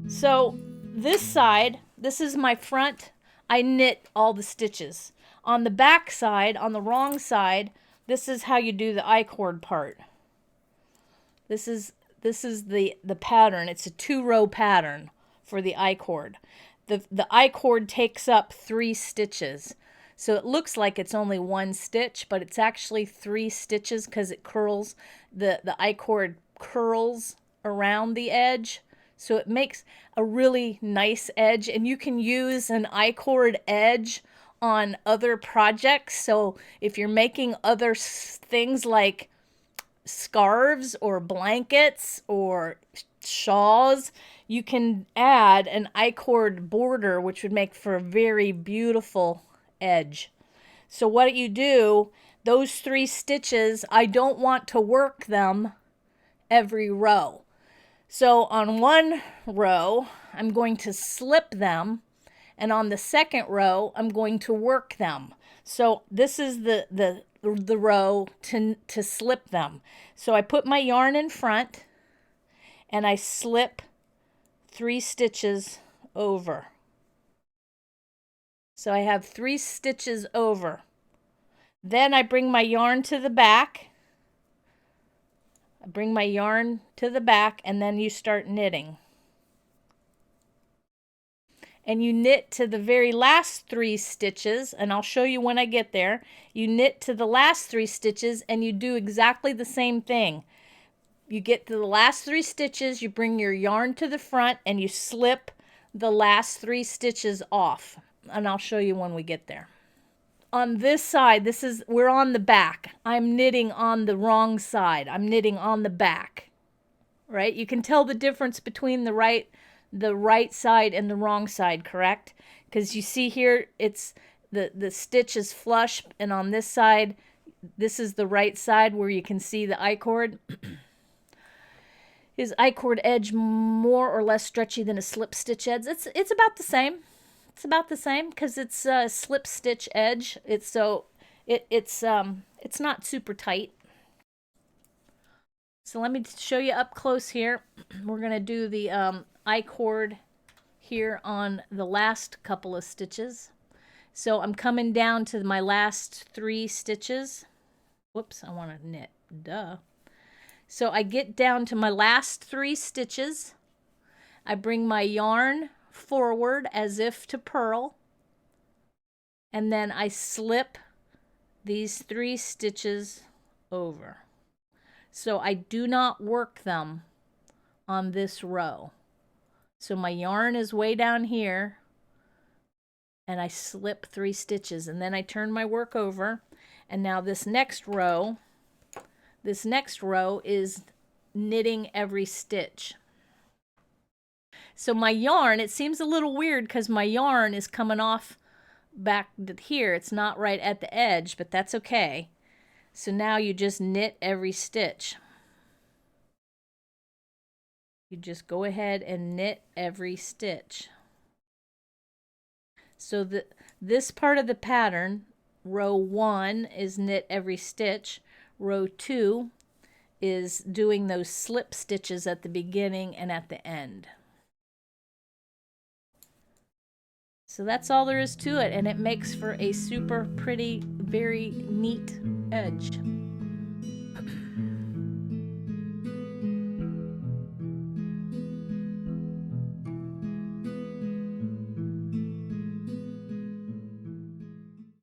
So this side, this is my front. I knit all the stitches. On the back side, on the wrong side, this is how you do the I-cord part. This is the pattern. It's a 2-row pattern for the I-cord. The I-cord takes up 3 stitches. So it looks like it's only 1 stitch, but it's actually 3 stitches because it curls. The I-cord curls around the edge. So it makes a really nice edge, and you can use an I-cord edge on other projects. So if you're making other things like scarves or blankets or shawls, you can add an I-cord border, which would make for a very beautiful edge. So what you do, those 3 stitches, I don't want to work them every row. So on one row, I'm going to slip them, and on the second row, I'm going to work them. So this is the row to slip them. So I put my yarn in front, and I slip 3 stitches over. So I have 3 stitches over. Then I bring my yarn to the back. Bring my yarn to the back, and then you start knitting. And you knit to the very last 3 stitches, and I'll show you when I get there. You knit to the last 3 stitches, and you do exactly the same thing. You get to the last 3 stitches, you bring your yarn to the front, and you slip the last 3 stitches off. And I'll show you when we get there. On this side, we're on the back. I'm knitting on the wrong side. I'm knitting on the back, right? You can tell the difference between the right side and the wrong side, correct? Because you see here, it's the stitch is flush, and on this side, this is the right side where you can see the I-cord. Is I-cord edge more or less stretchy than a slip stitch edge? It's about the same. It's about the same because it's a slip stitch edge. It's not super tight. So let me show you up close here. We're gonna do the I-cord here on the last couple of stitches. So I'm coming down to my last 3 stitches. Whoops, I want to knit. Duh. So I get down to my last 3 stitches. I bring my yarn forward as if to purl, and then I slip these 3 stitches over. So I do not work them on this row. So my yarn is way down here, and I slip 3 stitches, and then I turn my work over, and now this next row is knitting every stitch. So my yarn, it seems a little weird because my yarn is coming off back here. It's not right at the edge, but that's okay. So now you just knit every stitch. You just go ahead and knit every stitch. So this part of the pattern, row 1 is knit every stitch. Row 2 is doing those slip stitches at the beginning and at the end. So that's all there is to it, and it makes for a super pretty, very neat edge.